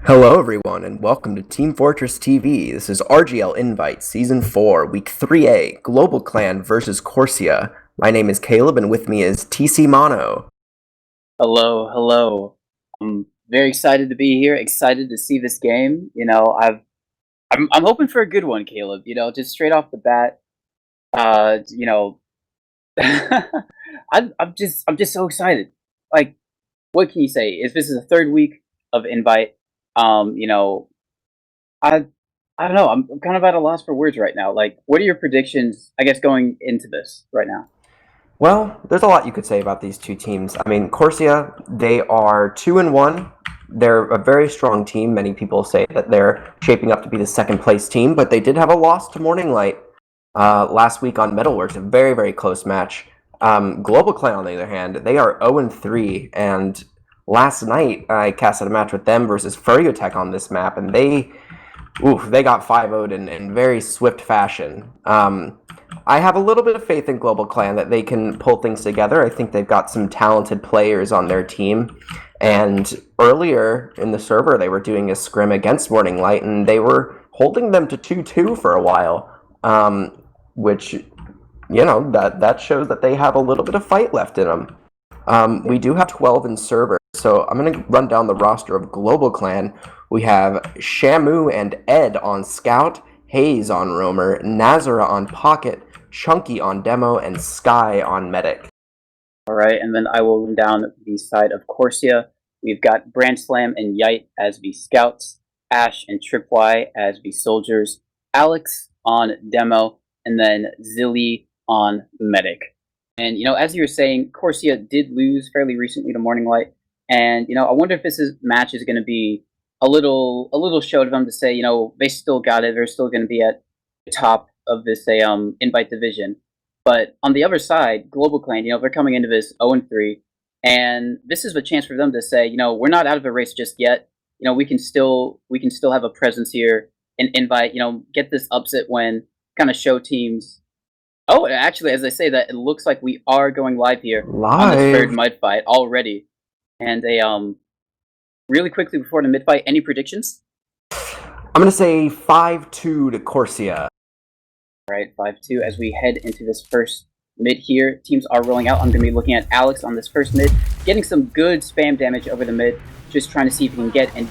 Hello, everyone, and welcome to Team Fortress TV. This is RGL Invite, Season 4, Week 3A, GlobalClan versus Corsia. My name is Caleb, and with me is Tcmano. Hello. I'm very excited to be here. Excited to see this game. I'm hoping for a good one, Caleb. Just straight off the bat. Uh, you know, I'm just so excited. Like, what can you say? If this is the third week of invite, um, you know, I I don't know. I'm kind of at a loss for words right now. Like, what are your predictions? I guess going into this right now. Well, there's a lot you could say about these two teams. I mean, Corsia, they are 2-1. They're a very strong team. Many people say that they're shaping up to be the second place team, but they did have a loss to Morning Light last week on Metalworks, a very, very close match. GlobalClan, on the other hand, they are 0-3, and last night I casted a match with them versus Furiotech on this map, and they got 5-0'd in very swift fashion. I have a little bit of faith in GlobalClan that they can pull things together. I think they've got some talented players on their team. And earlier in the server, they were doing a scrim against Morning Light, and they were holding them to 2-2 for a while, which, that shows that they have a little bit of fight left in them. We do have 12 in server, so I'm going to run down the roster of GlobalClan. We have Shamu and Ed on Scout, Hayes on Roamer, Nazara on Pocket, Chunky on Demo, and Sky on Medic. All right, and then I will run down the side of Corsia. We've got Brand Slam and Yite as the scouts, Ash and Tripwire as the soldiers, Alex on Demo, and then Zilly on Medic. And as you were saying, Corsia did lose fairly recently to Morning Light, and I wonder if match is going to be a little show to them to say, they still got it. They're still going to be at the top of this invite division. But on the other side, GlobalClan, they're coming into this 0-3, and this is a chance for them to say, we're not out of the race just yet. We can still have a presence here and invite, get this upset win, kind of show teams. Oh, actually, as I say that, it looks like we are going live here on this third mid fight already. And really quickly before the mid fight, any predictions? I'm going to say 5-2 to Corsia. All right, 5-2 as we head into this first mid here. Teams are rolling out. I'm going to be looking at Alex on this first mid, getting some good spam damage over the mid, just trying to see if he can get any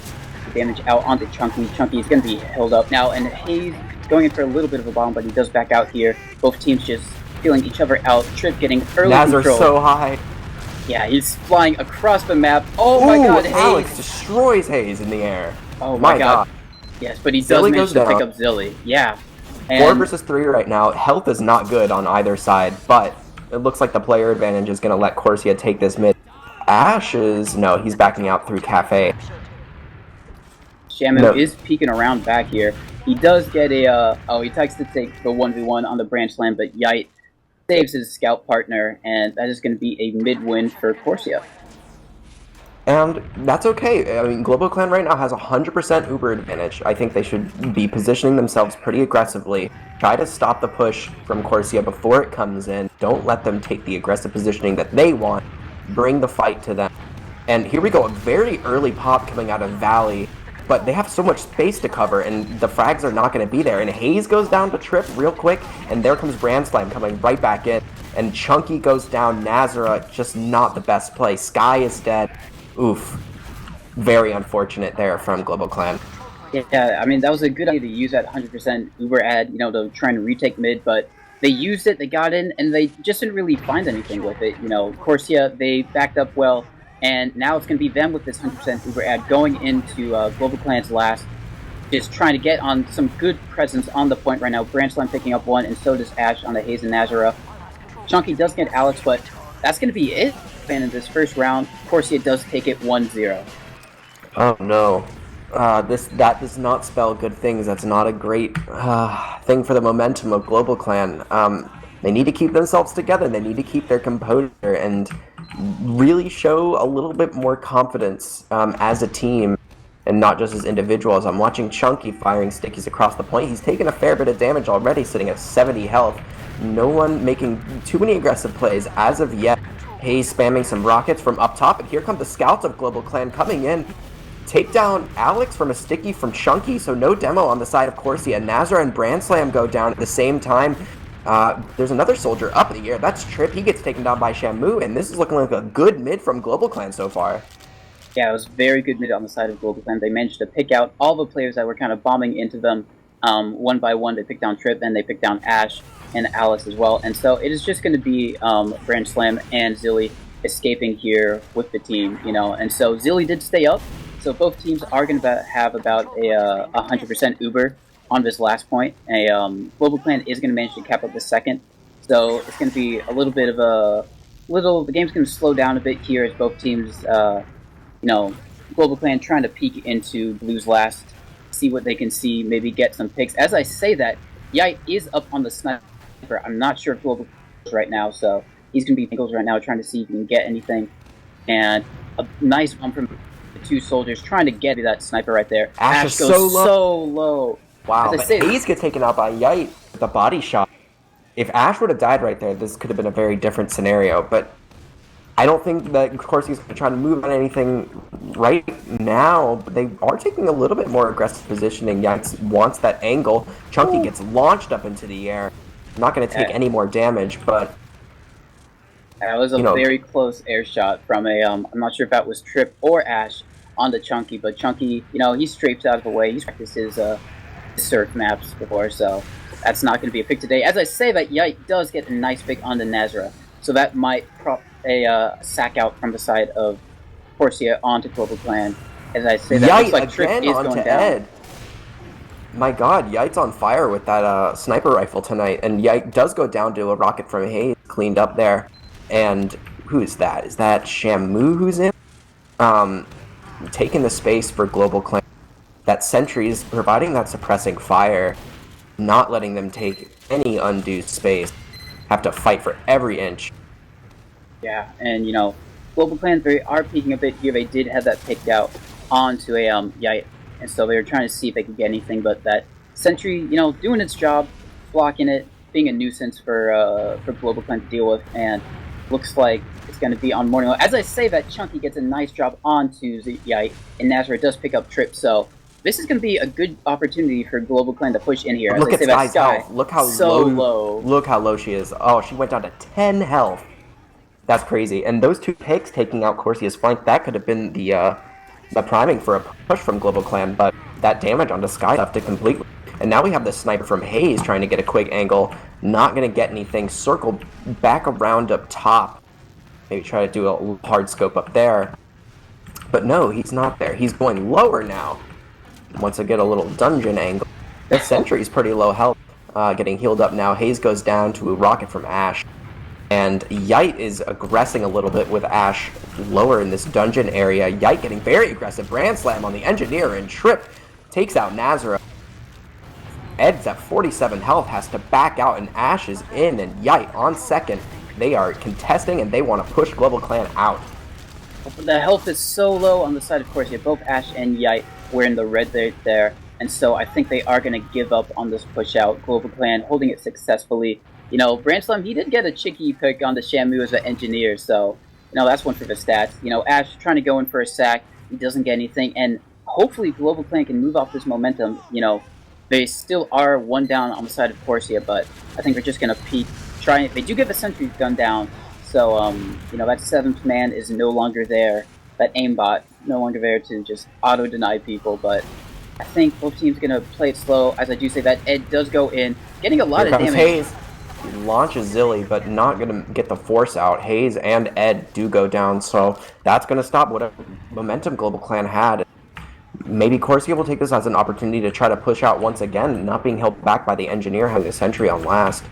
damage out onto Chunky. Chunky is going to be held up now, and Hayes going in for a little bit of a bomb, but he does back out here. Both teams just feeling each other out. Trip getting early control. Nazar's so high. Yeah, he's flying across the map. Oh my god, Hayes! Alex destroys Hayes in the air. Oh my god. Yes, but he does manage to pick up Zilly. Yeah. 4 versus 3 right now. Health is not good on either side, but it looks like the player advantage is going to let Corsia take this mid. Ash is... No, he's backing out through Cafe. Shamu is peeking around back here. He does get a... he takes to take the 1v1 on the branch slam, but Yite saves his scout partner, and that is going to be a mid-win for Corsia. And that's okay. I mean, GlobalClan right now has 100% Uber advantage. I think they should be positioning themselves pretty aggressively. Try to stop the push from Corsia before it comes in. Don't let them take the aggressive positioning that they want. Bring the fight to them. And here we go, a very early pop coming out of Valley. But they have so much space to cover, and the frags are not going to be there. And Hayes goes down to Trip real quick, and there comes Brand Slam coming right back in. And Chunky goes down, Nazara, just not the best play. Sky is dead. Oof. Very unfortunate there from GlobalClan. Yeah, I mean, that was a good idea to use that 100% Uber ad, to try and retake mid, but they used it, they got in, and they just didn't really find anything with it. Corsia, they backed up well, and now it's going to be them with this 100% Uber ad going into GlobalClan's last, just trying to get on some good presence on the point right now. Branch Slam picking up one, and so does Ash on the Hayes and Nazara. Chunky does get Alex, but that's going to be it. And in this first round, Corsia does take it 1-0. Oh no. That does not spell good things. That's not a great thing for the momentum of GlobalClan. They need to keep themselves together. They need to keep their composure and really show a little bit more confidence as a team and not just as individuals. I'm watching Chunky firing stickies across the point. He's taken a fair bit of damage already, sitting at 70 health. No one making too many aggressive plays as of yet. Hayes spamming some rockets from up top, and here come the scouts of GlobalClan coming in. take down Alex from a sticky from Chunky, so no demo on the side of Corsia. Nazra and Brand Slam go down at the same time. There's another soldier up in the air. That's Trip. He gets taken down by Shamu, and this is looking like a good mid from GlobalClan so far. Yeah, it was very good mid on the side of GlobalClan. They managed to pick out all the players that were kind of bombing into them one by one. They picked down Trip, and they picked down Ash and Alice as well. And so it is just going to be Brand Slam and Zilly escaping here with the team, you know. And so Zilly did stay up. So both teams are going to have about a 100% Uber on this last point. GlobalClan is going to manage to cap up the second. So it's going to be a little bit of the game's going to slow down a bit here as both teams, you know, GlobalClan trying to peek into Blue's last, see what they can see, maybe get some picks. As I say that, Yite is up on the sniper. I'm not sure if GlobalClan is right now, so he's going to be angles right now trying to see if he can get anything. And a nice bump from the two soldiers trying to get that sniper right there. Ash goes so low. Wow, but Hayes gets taken out by Yite with a body shot. If Ash would have died right there, this could have been a very different scenario, but I don't think that, of course, he's trying to move on anything right now, but they are taking a little bit more aggressive positioning. Yite wants that angle. Chunky gets launched up into the air. Not going to take any more damage, but that was a very close air shot from a, I'm not sure if that was Trip or Ash on the Chunky, but Chunky, you know, he strafes out of the way. He's practiced his surf maps before, so that's not going to be a pick today. As I say that, Yite does get a nice pick on the Nazra, so that might prop a sack out from the side of Corsia onto GlobalClan. As I say that, looks like Trip is going down. Ed. My god, Yite's on fire with that sniper rifle tonight, and Yite does go down to a rocket from Hayes, cleaned up there. And who is that? Is that Shamu who's in? Taking the space for GlobalClan. That sentries providing that suppressing fire, not letting them take any undue space. Have to fight for every inch. Yeah, and you know, GlobalClan, they are peeking a bit here. They did have that picked out onto a Yite, and so they were trying to see if they could get anything, but that sentry, you know, doing its job, blocking it, being a nuisance for GlobalClan to deal with, and looks like it's going to be on morning. As I say that, Chunky gets a nice job onto Yite, and Nazareth does pick up Trip, so this is going to be a good opportunity for GlobalClan to push in here. Look at Sky's health. Look how low. Look how low she is. Oh, she went down to 10 health. That's crazy. And those two picks taking out Corsia's flank, that could have been the priming for a push from GlobalClan, but that damage onto Sky left it completely. And now we have the sniper from Hayes trying to get a quick angle. Not going to get anything. Circle back around up top. Maybe try to do a hard scope up there. But no, he's not there. He's going lower now. Wants to get a little dungeon angle. The sentry's pretty low health. Getting healed up now. Hayes goes down to a rocket from Ash. And Yite is aggressing a little bit with Ash lower in this dungeon area. Yite getting very aggressive. Brand Slam on the Engineer, and Trip takes out Nazareth. Ed's at 47 health, has to back out, and Ash is in, and Yite on second. They are contesting, and they want to push GlobalClan out. The health is so low on the side of Corsia. Both Ash and Yite were in the red there, and so I think they are going to give up on this push out. GlobalClan holding it successfully. You know, Brand Slam, he did get a cheeky pick on the Shamu as an Engineer, so, you know, that's one for the stats. You know, Ash trying to go in for a sack, he doesn't get anything, and hopefully GlobalClan can move off this momentum. You know, they still are one down on the side of Corsia, but I think we're just going to peek. They do get the sentry gun down, so, you know, that 7th man is no longer there. That aimbot, no longer there to just auto-deny people, but I think both teams are going to play it slow. As I do say that, Ed does go in, getting a lot of damage. Hayes. He launches Zilly, but not going to get the force out. Hayes and Ed do go down, so that's going to stop whatever momentum GlobalClan had. Maybe Corsia will take this as an opportunity to try to push out once again, not being held back by the Engineer having a sentry on last.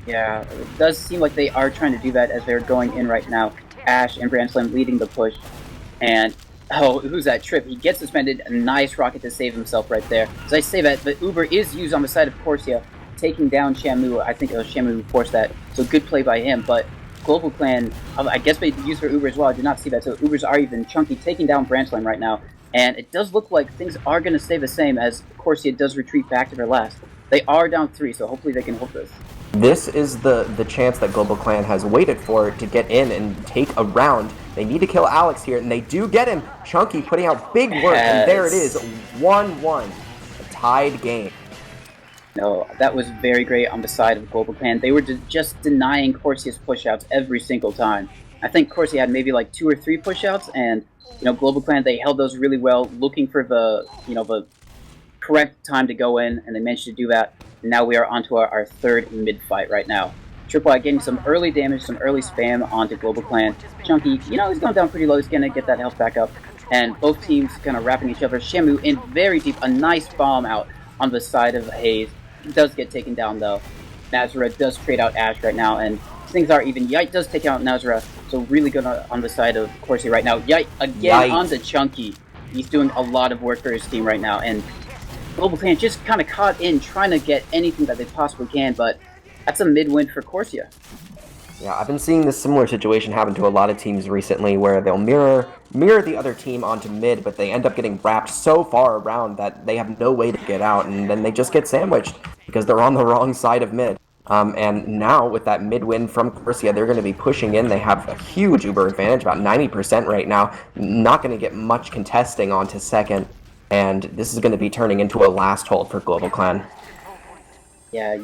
Yeah, it does seem like they are trying to do that as they're going in right now. Ash and Brand Slam leading the push, and oh, who's that? Trip. He gets suspended. A nice rocket to save himself right there. As I say that, the Uber is used on the side of Corsia, taking down Shamu. I think it was Shamu who forced that, so good play by him. But GlobalClan, I guess they used their Uber as well. I did not see that, so Ubers are even. Chunky taking down Brand Slam right now, and it does look like things are going to stay the same as Corsia does retreat back to their last. They are down 3, so hopefully they can hold this. This is the chance that GlobalClan has waited for to get in and take a round. They need to kill Alex here, and they do get him. Chunky putting out big work, and there it is, 1-1. A tied game. No, that was very great on the side of GlobalClan. They were just denying Corsia's pushouts every single time. I think Corsia had maybe like 2 or 3 pushouts, and GlobalClan, they held those really well, looking for the the correct time to go in, and they managed to do that. And now we are onto our third mid fight right now. Triple I getting some early damage, some early spam onto GlobalClan. Chunky, he's going down pretty low. He's gonna get that health back up, and both teams kind of wrapping each other. Shamu in very deep, a nice bomb out on the side of Hayes. He does get taken down though. Nazareth does trade out Ash right now, and things are even. Yite does take out Nazareth, so really good on the side of Corsia right now. Yite again on the Chunky. He's doing a lot of work for his team right now, and GlobalClan just kind of caught in trying to get anything that they possibly can, but that's a mid-win for Corsia. Yeah, I've been seeing this similar situation happen to a lot of teams recently where they'll mirror the other team onto mid, but they end up getting wrapped so far around that they have no way to get out, and then they just get sandwiched because they're on the wrong side of mid. And now with that mid win from Corsia, they're going to be pushing in. They have a huge Uber advantage, about 90% right now. Not going to get much contesting onto second, and this is going to be turning into a last hold for GlobalClan. Yeah,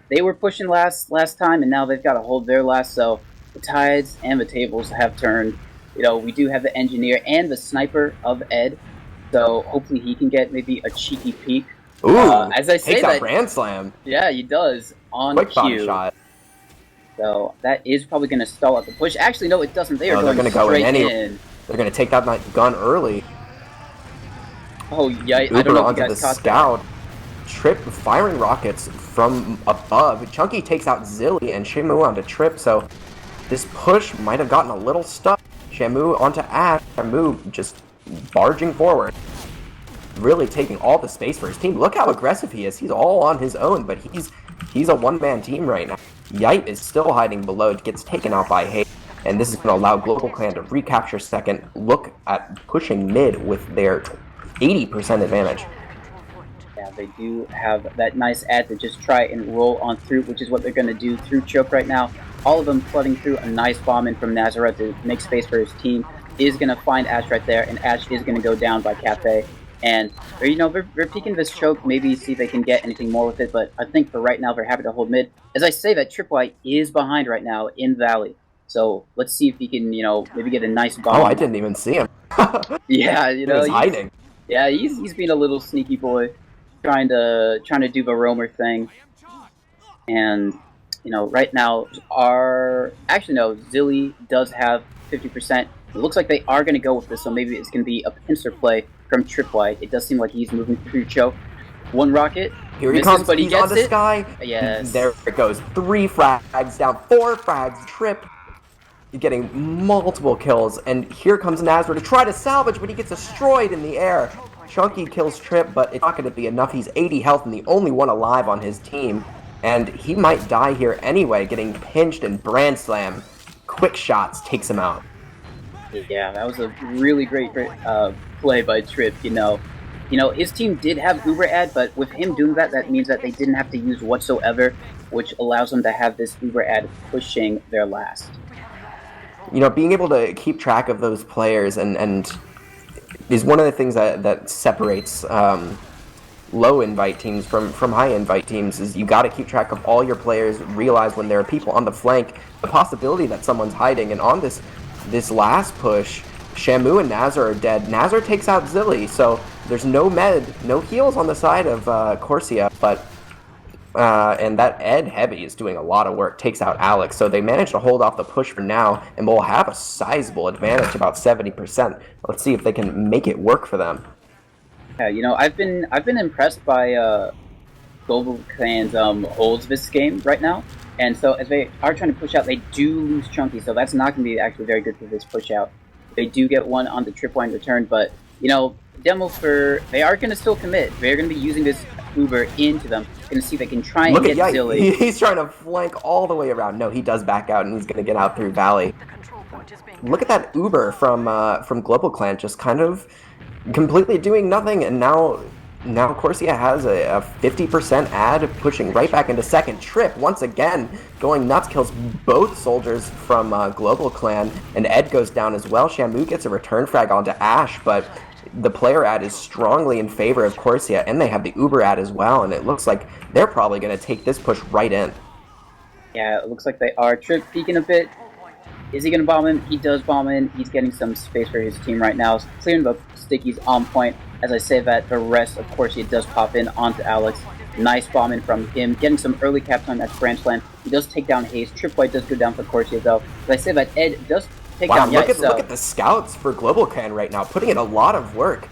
they were pushing last time, and now they've got to hold their last, so the tides and the tables have turned. We do have the engineer and the sniper of Ed, so hopefully he can get maybe a cheeky peek. Ooh, as I say takes that, out Brand Slam. Yeah, he does, on Quick body cue. shot. So that is probably going to stall out the push. Actually, no, it doesn't. They are going to straight go in. They're going to take that gun early. Oh, yeah, Uber I don't know if onto you guys the caught scout. That. Trip firing rockets from above. Chunky takes out Zilly and Shamu onto Trip, so this push might have gotten a little stuck. Shamu onto Ash. Shamu just barging forward. Really taking all the space for his team. Look how aggressive he is. He's all on his own, but he's a one-man team right now. Yite is still hiding below, gets taken out by Hayes, and this is going to allow GlobalClan to recapture second. Look at pushing mid with their 80% advantage. Yeah, they do have that nice ad to just try and roll on through, which is what they're going to do through Choke right now. All of them flooding through. A nice bomb in from Nazareth to make space for his team. Is going to find Ash right there, and Ash is going to go down by Cafe. And they're peeking this Choke, maybe see if they can get anything more with it, but I think for right now they're happy to hold mid. As I say that, Tripwire is behind right now in Valley. So let's see if he can, maybe get a nice bomb. Oh, I didn't even see him. Yeah, he was hiding. Yeah, he's being a little sneaky boy, trying to do the roamer thing. And right now Zilly does have 50%. It looks like they are going to go with this, so maybe it's going to be a pincer play from Tripwire. It does seem like he's moving through Choke. One rocket. Here he comes, but he's on the sky. Yes. There it goes. 3 frags down, 4 frags. Trip getting multiple kills, and here comes Nazareth to try to salvage, but he gets destroyed in the air. Chunky kills Trip, but it's not going to be enough. He's 80 health and the only one alive on his team, and he might die here anyway, getting pinched and Brand Slam. Quick shots takes him out. Yeah, that was a really great play by Trip. His team did have Uber ad, but with him doing that, that means that they didn't have to use whatsoever, which allows them to have this Uber ad pushing their last. Being able to keep track of those players and is one of the things that separates low invite teams from high invite teams. Is you got to keep track of all your players, realize when there are people on the flank, the possibility that someone's hiding. And on this last push, Shamu and Nazar are dead. Nazar takes out Zilly, so there's no heals on the side of Corsia, but and that Ed Heavy is doing a lot of work, takes out Alex, so they managed to hold off the push for now, and will have a sizable advantage, about 70%. Let's see if they can make it work for them. Yeah, I've been impressed by GlobalClan's holds this game right now, and so as they are trying to push out, they do lose Chunky, so that's not going to be actually very good for this push out. They do get one on the Tripwire return, but they are going to still commit. They're going to be using this Uber into them. Going to see if they can try and get Zilly. He's trying to flank all the way around. No, he does back out, and he's going to get out through Valley. Look at that Uber from GlobalClan, just kind of completely doing nothing, and now now Corsia has a 50% ad, pushing right back into second. Trip, once again, going nuts, kills both soldiers from GlobalClan, and Ed goes down as well. Shamu gets a return frag onto Ash, but the player ad is strongly in favor of Corsia, and they have the Uber ad as well, and it looks like they're probably going to take this push right in. Yeah, it looks like they are. Trip peeking a bit. Is he going to bomb in? He does bomb in. He's getting some space for his team right now. Clearing the stickies on point. As I say that, the rest, of course, he does pop in onto Alex. Nice bomb in from him. Getting some early cap time at Branch Slam. He does take down Haze. Trip White does go down for Corsia, though. As I say that, Ed does take down Yikes. Look at the scouts for GlobalClan right now, putting in a lot of work.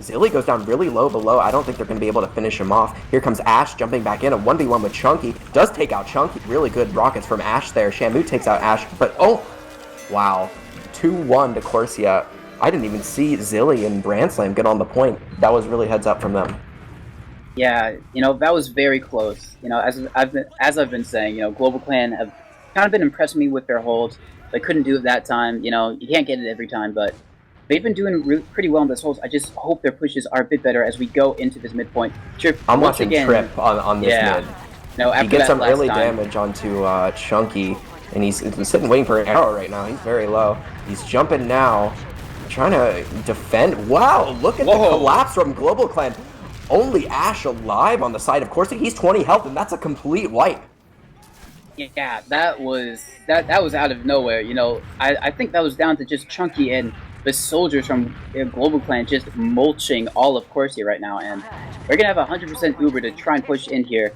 Zilly goes down really low below. I don't think they're going to be able to finish him off. Here comes Ash jumping back in. A 1v1 with Chunky. Does take out Chunky. Really good rockets from Ash there. Shamu takes out Ash, but oh! Wow. 2-1 to Corsia. I didn't even see Zilly and Brandslam get on the point. That was really heads up from them. Yeah, that was very close. As I've been saying, GlobalClan have kind of been impressing me with their holds. They couldn't do it that time. You can't get it every time, but they've been doing pretty well in this holds. I just hope their pushes are a bit better as we go into this midpoint. Trip, I'm watching Trip on this mid. He gets some early damage onto Chunky, and he's sitting waiting for an arrow right now. He's very low. He's jumping now, trying to defend. Wow, look at the collapse from GlobalClan. Only Ash alive on the side of Corsia. He's 20 health, and that's a complete wipe. Yeah, that was out of nowhere. I think that was down to just Chunky and the soldiers from GlobalClan just mulching all of Corsia right now, and we're gonna have 100% Uber to try and push in here.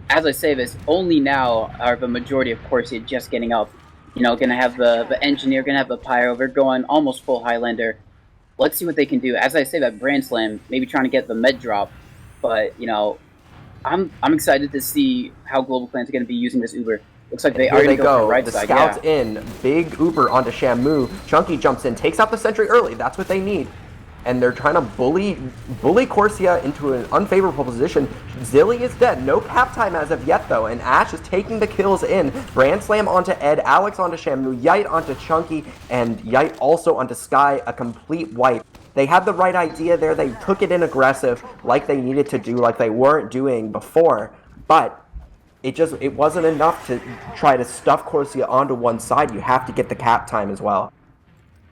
As I say this, only now are the majority of Corsia just getting up. Gonna have the engineer, gonna have the pyro. They're going almost full Highlander. Let's see what they can do. As I say that, Brand Slam maybe trying to get the med drop, but I'm excited to see how GlobalClan is gonna be using this Uber. Looks like they are going to go for the right side. The scouts in, big Uber onto Shamu. Chunky jumps in, takes out the sentry early. That's what they need. And they're trying to bully Corsia into an unfavorable position. Zilly is dead. No cap time as of yet, though. And Ash is taking the kills in. Brand Slam onto Ed, Alex onto Shamu, Yite onto Chunky, and Yite also onto Sky. A complete wipe. They had the right idea there. They took it in aggressive like they needed to do, like they weren't doing before. But it wasn't enough to try to stuff Corsia onto one side. You have to get the cap time as well.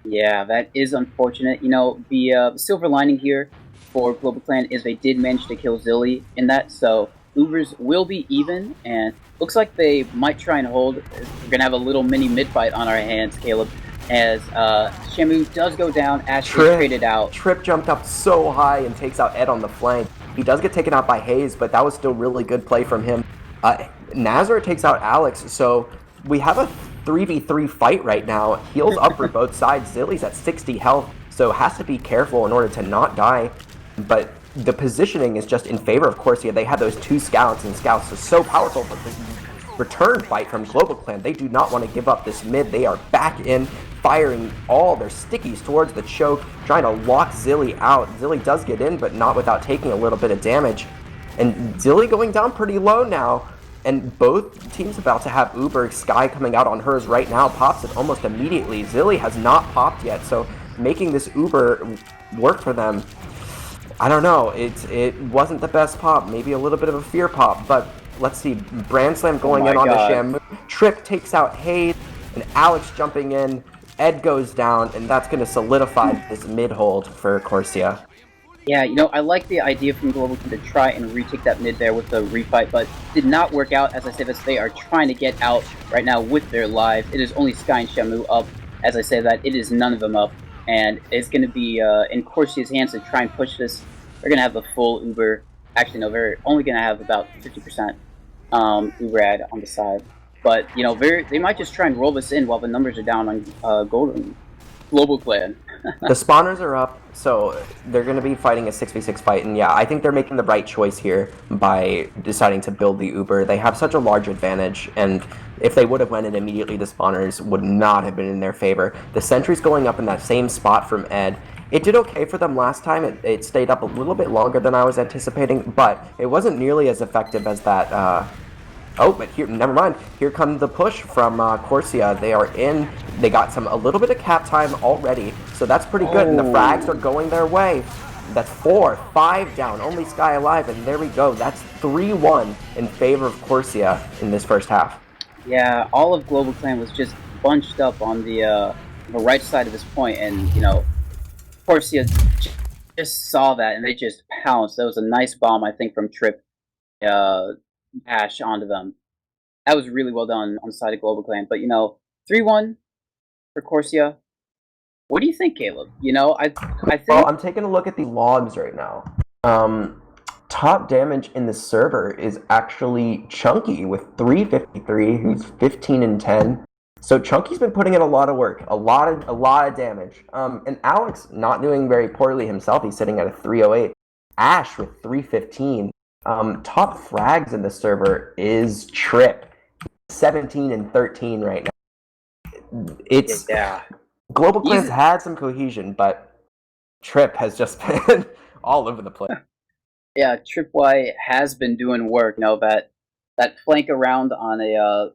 Yeah, that is unfortunate. The silver lining here for GlobalClan is they did manage to kill Zilly in that, so Ubers will be even, and looks like they might try and hold. We're gonna have a little mini mid fight on our hands, Caleb, as Shamu does go down. Ash is traded out. Trip jumped up so high and takes out Ed on the flank. He does get taken out by Haze, but that was still really good play from him. Nazar takes out Alex, so we have a 3v3 fight right now. Heals up for both sides. Zilly's at 60 health, so has to be careful in order to not die. But the positioning is just in favor of Corsia. They had those two scouts, and scouts are so powerful. But the return fight from GlobalClan, they do not want to give up this mid. They are back in, firing all their stickies towards the choke, trying to lock Zilly out. Zilly does get in, but not without taking a little bit of damage. And Zilly going down pretty low now. And both teams about to have Uber. Sky coming out on hers right now. Pops it almost immediately. Zilly has not popped yet. So making this Uber work for them, I don't know. It wasn't the best pop. Maybe a little bit of a fear pop. But let's see. Brand Slam going in onto Shamu. Trip takes out Haze. And Alex jumping in. Ed goes down. And that's going to solidify this mid hold for Corsia. Yeah, I like the idea from GlobalClan to try and retake that mid there with the refight, but did not work out. As I say this, they are trying to get out right now with their lives. It is only Sky and Shamu up. As I say that, it is none of them up, and it's going to be in Corsia's hands to try and push this. They're going to have the full Uber. Actually, no, they're only going to have about 50% Uber ad on the side. But, they might just try and roll this in while the numbers are down on GlobalClan. The spawners are up, so they're going to be fighting a 6v6 fight, and yeah, I think they're making the right choice here by deciding to build the Uber. They have such a large advantage, and if they would have went in immediately, the spawners would not have been in their favor. The sentry's going up in that same spot from Ed. It did okay for them last time. It stayed up a little bit longer than I was anticipating, but it wasn't nearly as effective as that. Oh, but here, never mind. Here comes the push from Corsia. They are in. They got a little bit of cap time already, so that's pretty good. And the frags are going their way. That's 4, 5 down. Only Sky alive, and there we go. That's 3-1 in favor of Corsia in this first half. Yeah, all of GlobalClan was just bunched up on the right side of this point, and Corsia just saw that, and they just pounced. That was a nice bomb, I think, from Trip Ash onto them. That was really well done on the side of GlobalClan. But 3-1 for Corsia. What do you think, Caleb? I think. Well, I'm taking a look at the logs right now. Top damage in the server is actually Chunky with 353, who's 15-10. So Chunky's been putting in a lot of work, a lot of damage. And Alex not doing very poorly himself. He's sitting at a 308. Ash with 315. Top frags in the server is Trip, 17-13 right now. It's GlobalClan's had some cohesion, but Trip has just been all over the place. Yeah, Tripwire has been doing work. That flank around on a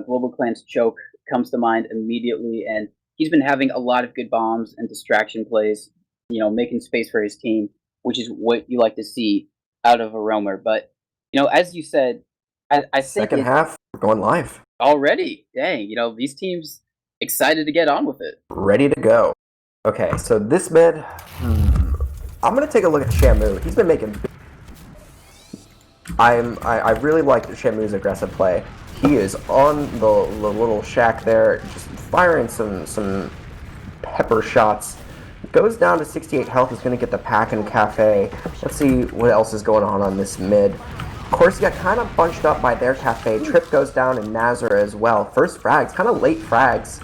GlobalClan's choke comes to mind immediately, and he's been having a lot of good bombs and distraction plays, making space for his team, which is what you like to see out of a roamer. But, as you said, I think second half, we're going live. Already? Dang, these teams excited to get on with it. Ready to go. Okay, so this mid, I'm going to take a look at Shamu. He's been making... I really like Shamu's aggressive play. He is on the little shack there, just firing some pepper shots. Goes down to 68 health, is going to get the pack and cafe. Let's see what else is going on this mid. Corsia kind of bunched up by their cafe. Trip goes down and Nazar as well. First frags, kind of late frags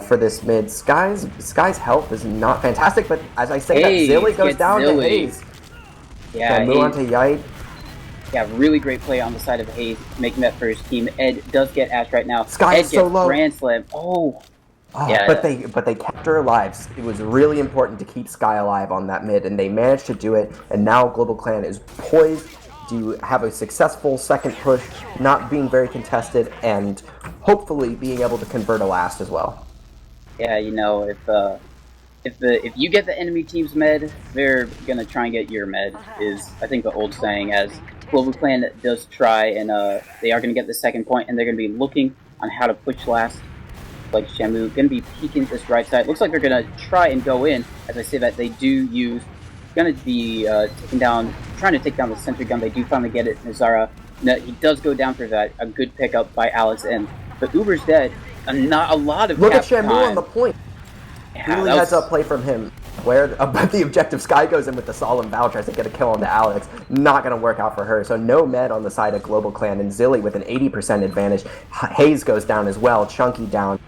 for this mid. Sky's health is not fantastic, but as I say, that Zilly goes down to Hayes. Yeah, move on to Yite. Yeah, really great play on the side of Hayes, making that for his team. Ed does get Ash right now. Sky Ed is so low. Grand Slam. Yeah. But they kept her alive. It was really important to keep Sky alive on that mid, and they managed to do it. And now GlobalClan is poised to have a successful second push, not being very contested, and hopefully being able to convert a last as well. Yeah, if you get the enemy team's med, they're gonna try and get your med. Is I think the old saying. As GlobalClan does try, and they are gonna get the second point, and they're gonna be looking on how to push last. Like Shamu, gonna be peeking this right side. Looks like they're gonna try and go in. As I say that, they do use. Gonna be trying to take down the sentry gun. They do finally get it. Nazara, he does go down for that. A good pickup by Alex, and the Uber's dead. And not a lot of. Look at Shamu on the point. Yeah, really heads up play from him. Where the objective, Sky goes in with the solemn vow, tries to get a kill on the Alex. Not going to work out for her. So no med on the side of GlobalClan, and Zilly with an 80% advantage. Hayes goes down as well. Chunky down.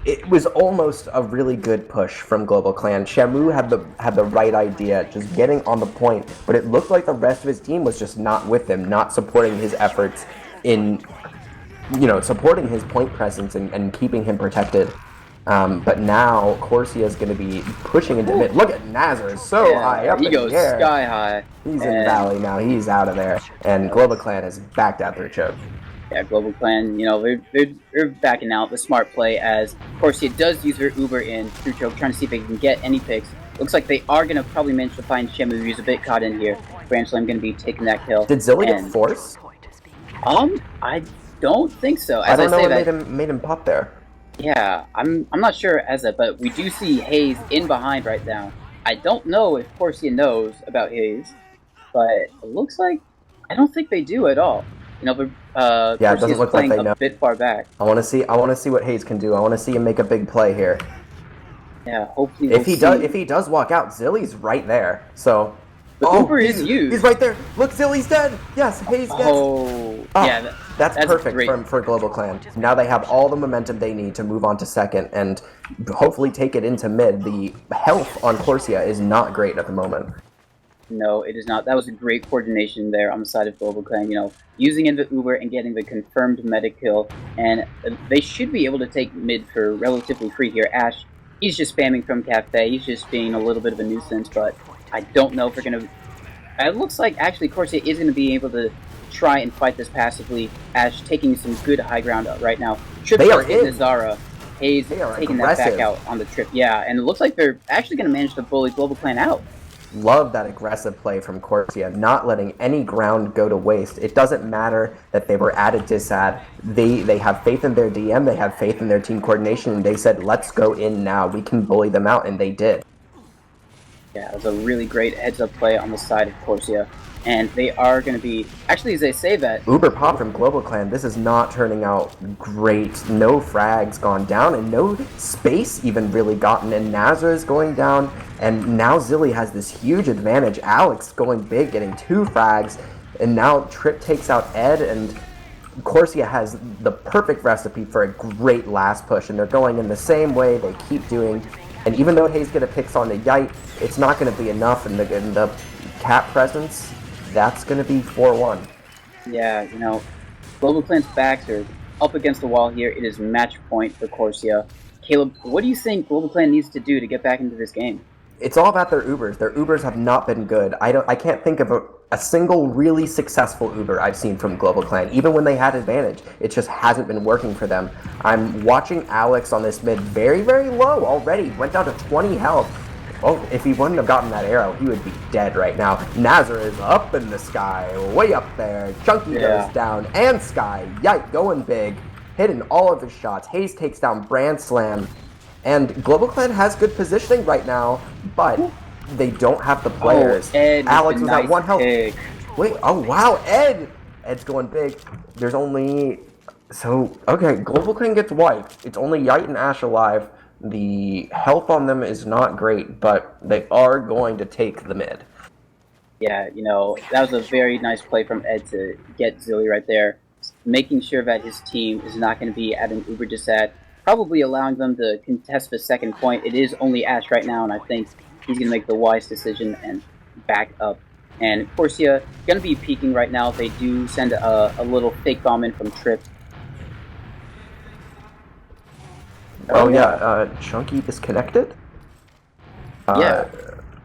It was almost a really good push from GlobalClan. Shamu had the right idea, just getting on the point, but it looked like the rest of his team was just not with him, not supporting his efforts in, supporting his point presence and keeping him protected. But now Corsia is going to be pushing into mid. Look at Nazar, so high up in the air. He goes sky high. He's in Valley now. He's out of there, and GlobalClan has backed out their choke. Yeah, GlobalClan, they're backing out. The smart play as Corsia does use her Uber in through choke, trying to see if they can get any picks. Looks like they are going to probably manage to find Shamu, who's a bit caught in here. Grand Slam going to be taking that kill. Did Zilly get forced? I don't think so. As I don't know what made him pop there. Yeah, I'm not sure but we do see Hayes in behind right now. I don't know if Corsia knows about Hayes, but it looks like I don't think they do at all. But it doesn't look like they know. A bit far back. I want to see what Hayes can do. I want to see him make a big play here. Yeah, hopefully. If he does walk out, Zilly's right there. So. The Uber is used. He's right there. Look, Zilly's dead. Yes, Hayes gets. Yeah. That's perfect for GlobalClan. Now they have all the momentum they need to move on to second and hopefully take it into mid. The health on Corsia is not great at the moment. No, it is not. That was a great coordination there on the side of GlobalClan. Using in the Uber and getting the confirmed medic kill. And they should be able to take mid for relatively free here. Ash, he's just spamming from Cafe. He's just being a little bit of a nuisance, but I don't know if we're going to... It looks like actually Corsia is going to be able to try and fight this passively. Ash taking some good high ground right now. Trip they are in. Nazara. Hayes taking that back out on the trip. Yeah, and it looks like they're actually going to manage to bully GlobalClan out. love that aggressive play from Corsia, not letting any ground go to waste. It doesn't matter that they were at a disad. They have faith in their DM, they have faith in their team coordination, and they said, let's go in now. We can bully them out, and they did. Yeah, it was a really great heads-up play on the side of Corsia. And they are going to be, actually, as they say that... Uber pop from GlobalClan, this is not turning out great. No frags gone down, and no space even really gotten, and Nazra is going down, and now Zilly has this huge advantage. Alex going big, getting 2 frags, and now Trip takes out Ed, and Corsia has the perfect recipe for a great last push, and they're going in the same way they keep doing. And even though Hayes get a picks on the Yite, it's not going to be enough in the cat presence. That's going to be 4-1. Yeah, you know, GlobalClan's backs are up against the wall here. It is match point for Corsia. Caleb, what do you think GlobalClan needs to do to get back into this game? It's all about their Ubers. Their Ubers have not been good. I can't think of a single really successful Uber I've seen from GlobalClan. Even when they had advantage, it just hasn't been working for them. I'm watching Alex on this mid very, very low already. Went down to 20 health. Oh, if he wouldn't have gotten that arrow, he would be dead right now. Nazar is up in the sky, way up there. Chunky goes down, and Sky, yike, going big, hitting all of his shots. Hayes takes down Brand Slam, and GlobalClan has good positioning right now, but they don't have the players. Alex was at 1 health. Wait, oh wow, Ed's going big. There's only, so, okay, GlobalClan gets wiped. It's only Yite and Ash alive. The health on them is not great, but they are going to take the mid. Yeah, you know, that was a very nice play from Ed to get Zilly right there, making sure that his team is not going to be at an uber disad, probably allowing them to contest the second point. It is only Ash right now, and I think he's going to make the wise decision and back up. And Corsia going to be peeking right now. They do send a little fake bomb in from Trip. Oh yeah, Chunky disconnected? Yeah.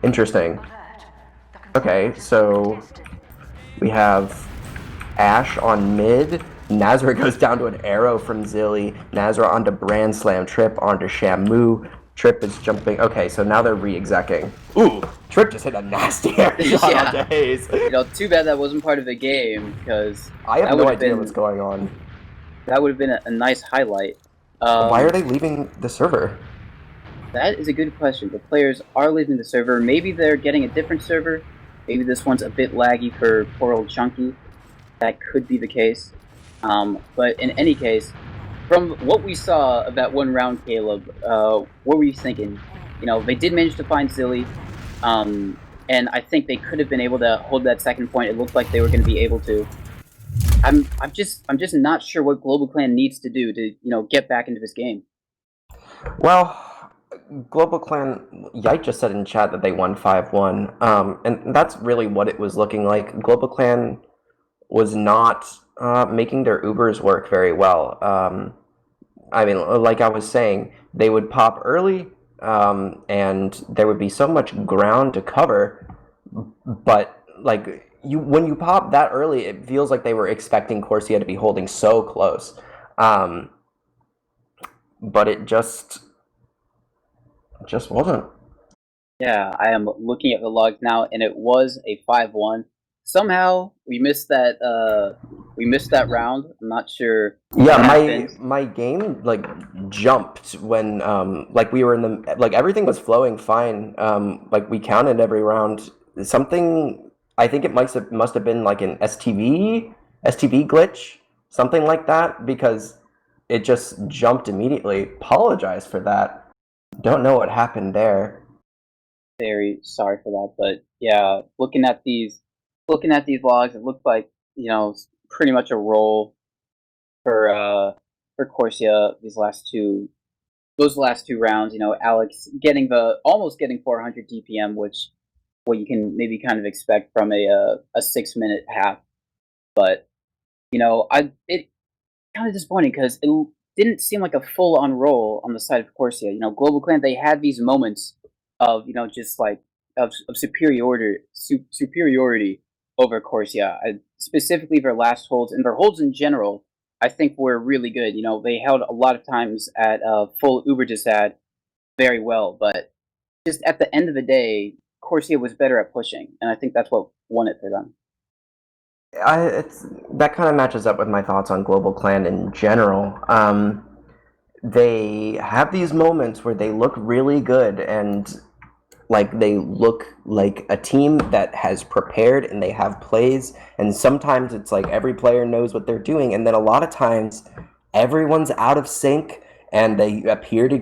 Interesting. Okay, so we have Ash on mid. Nazra goes down to an arrow from Zilly. Nazra onto Brand Slam. Trip onto Shamu. Trip is jumping. Okay, so now they're re-execing. Ooh, Trip just hit a nasty arrow shot onto Hayes. You know, too bad that wasn't part of the game, because I have no idea what's going on. That would have been a nice highlight. Why are they leaving the server? That is a good question. The players are leaving the server. Maybe they're getting a different server. Maybe this one's a bit laggy for poor old Chunky. That could be the case. But in any case, from what we saw of that one round, Caleb, what were you thinking? You know, they did manage to find Zilly, and I think they could have been able to hold that second point. It looked like they were going to be able to. I'm just not sure what GlobalClan needs to do to, get back into this game. Well, GlobalClan, Yite just said in chat that they won 5-1, and that's really what it was looking like. GlobalClan was not making their Ubers work very well. I mean, like I was saying, they would pop early, and there would be so much ground to cover, but like when you pop that early, it feels like they were expecting Corsia to be holding so close, but it just wasn't. Yeah, I am looking at the logs now, and it was a 5-1. Somehow we missed that. We missed that round. I'm not sure. Yeah, my game like jumped when like we were in the like everything was flowing fine. Like we counted every round. Something, I think it must have been like an STV glitch, something like that, because it just jumped immediately. Apologize for that. Don't know what happened there. Very sorry for that, but yeah, looking at these logs, it looks like pretty much a roll for Corsia those last two rounds. Alex almost getting 400 DPM, which what you can maybe kind of expect from a 6-minute half, but it kind of disappointing because it didn't seem like a full-on roll on the side of Corsia. GlobalClan, they had these moments of just like of superiority over Corsia, specifically their last holds and their holds in general. I think were really good. They held a lot of times at full uber disad very well, but just at the end of the day, Corsia was better at pushing, and I think that's what won it for them. It's that kind of matches up with my thoughts on GlobalClan in general. They have these moments where they look really good and like they look like a team that has prepared and they have plays, and sometimes it's like every player knows what they're doing, and then a lot of times everyone's out of sync and they appear to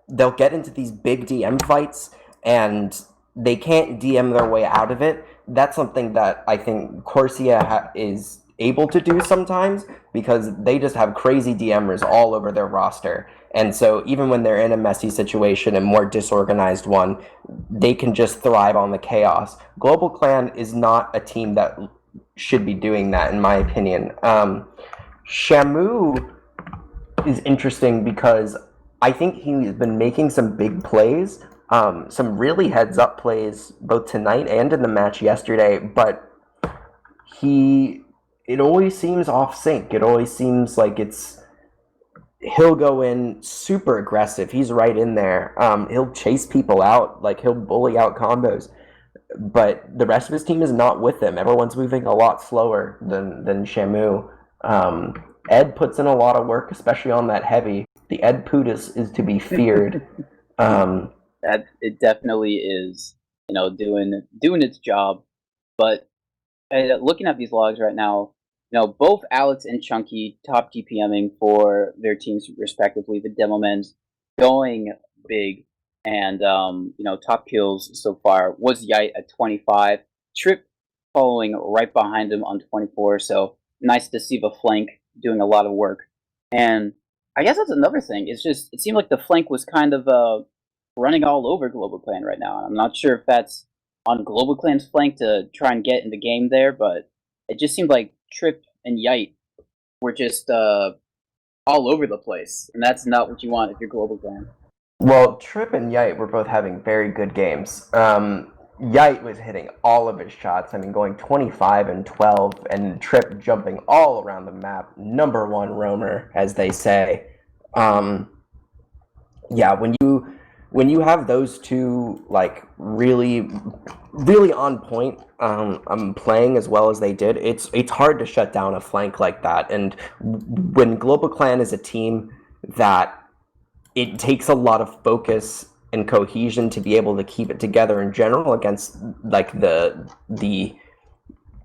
they'll get into these big DM fights and they can't DM their way out of it. That's something that I think Corsia is able to do sometimes because they just have crazy DMers all over their roster. And so even when they're in a messy situation and more disorganized one, they can just thrive on the chaos. GlobalClan is not a team that should be doing that, in my opinion. Shamu is interesting because I think he's been making some big plays, some really heads-up plays both tonight and in the match yesterday, but it always seems off sync. It always seems like he'll go in super aggressive. He's right in there. He'll chase people out, like he'll bully out combos. But the rest of his team is not with him. Everyone's moving a lot slower than Shamu. Ed puts in a lot of work, especially on that heavy. The Ed Putis is to be feared. That it definitely is, doing its job. But looking at these logs right now, both Alex and Chunky top DPMing for their teams respectively. The Demomen's going big, and top kills so far was Yite at 25. Trip following right behind him on 24. So nice to see the flank doing a lot of work. And I guess that's another thing. It's just it seemed like the flank was kind of running all over GlobalClan right now. I'm not sure if that's on GlobalClan's flank to try and get in the game there, but it just seemed like Trip and Yite were just all over the place, and that's not what you want if you're GlobalClan. Well, Trip and Yite were both having very good games. Yite was hitting all of his shots. I mean, going 25 and 12, and Trip jumping all around the map. Number one roamer, as they say. Yeah, when you have those two like really on point, playing as well as they did, it's hard to shut down a flank like that. And when GlobalClan is a team that it takes a lot of focus and cohesion to be able to keep it together in general against like the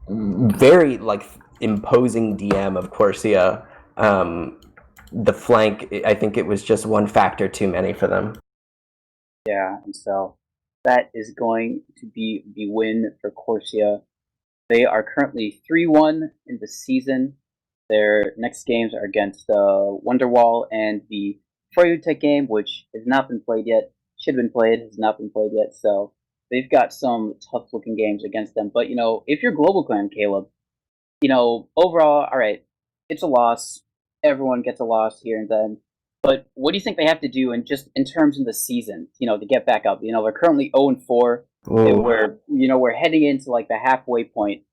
very like imposing DM of Corsia, the flank, I think it was just one factor too many for them. Yeah, and so that is going to be the win for Corsia. They are currently 3-1 in the season. Their next games are against Wonderwall and the Froyutech game, which has not been played yet. Should have been played, has not been played yet. So they've got some tough-looking games against them. But, if you're GlobalClan, Caleb, overall, all right, it's a loss. Everyone gets a loss here and then. But what do you think they have to do in terms of the season, to get back up? They're currently 0-4. We're heading into like the halfway point.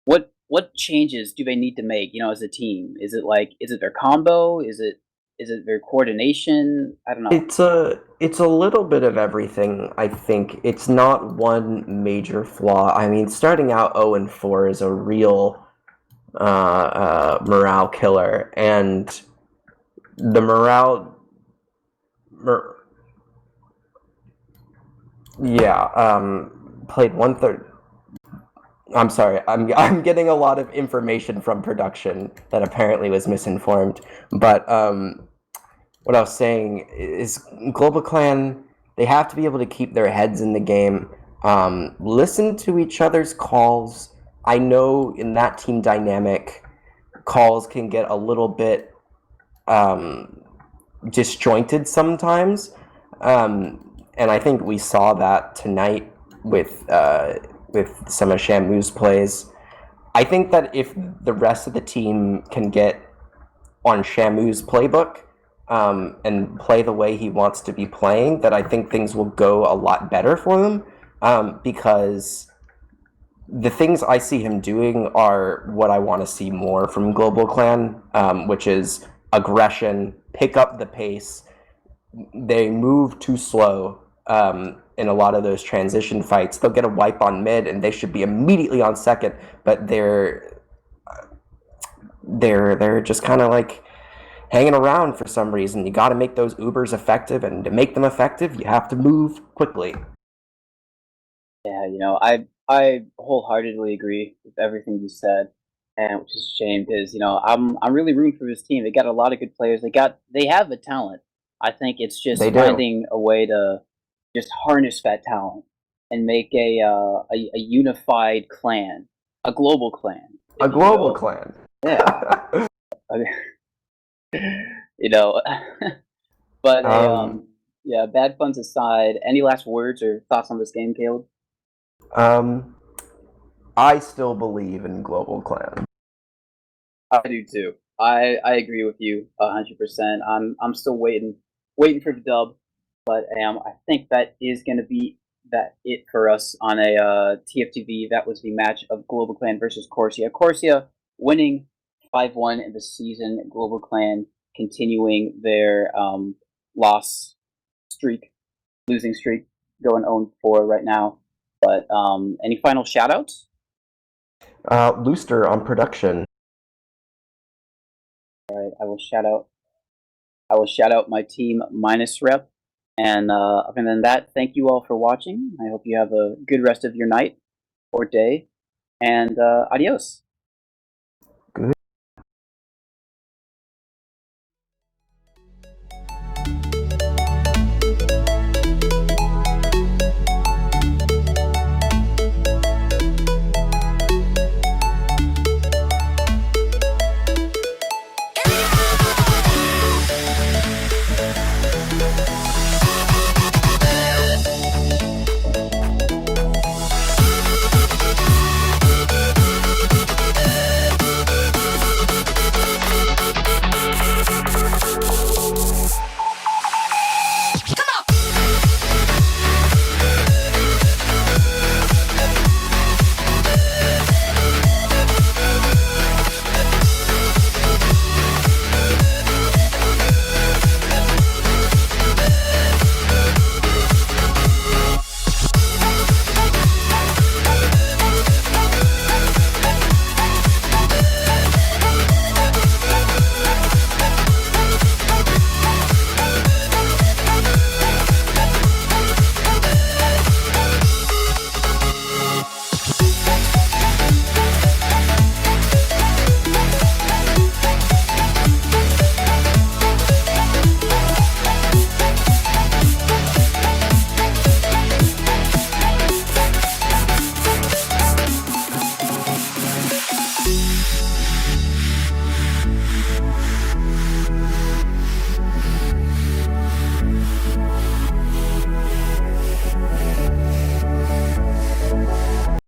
What changes do they need to make, as a team? Is it their combo? Is it their coordination? I don't know. It's a little bit of everything, I think. It's not one major flaw. I mean, starting out 0-4 is a real morale killer, and the played 1/3. I'm sorry, I'm getting a lot of information from production that apparently was misinformed. But what I was saying is GlobalClan, they have to be able to keep their heads in the game, listen to each other's calls. I know in that team dynamic, calls can get a little bit disjointed sometimes, and I think we saw that tonight with some of Shamu's plays. I think that if the rest of the team can get on Shamu's playbook and play the way he wants to be playing, that I think things will go a lot better for him, because the things I see him doing are what I want to see more from GlobalClan, which is aggression, pick up the pace. They move too slow. in a lot of those transition fights. They'll get a wipe on mid, and they should be immediately on second, but they're just kind of like hanging around for some reason. You got to make those Ubers effective, and to make them effective, you have to move quickly. Yeah, you know, I wholeheartedly agree with everything you said, and which is a shame because I'm really rooting for this team. They got a lot of good players. They have the talent. I think it's They just do. finding a way to just harness that talent and make a unified clan, a global clan, A if you global will. clan. Yeah, you know. But hey, um, yeah, bad puns aside, any last words or thoughts on this game, Caleb? um, I still believe in GlobalClan. I do too. I agree with you 100%. I'm still waiting for the dub, but I think that is going to be it for us on a TFTV. That was the match of Global Clan versus Corsia. Corsia winning 5-1 in the season. Global Clan continuing their loss streak, losing streak, going 0-4 right now. But any final shout outs? Looster on production. All right, I will shout out my team minus rep. And other than that, thank you all for watching. I hope you have a good rest of your night or day. And adios.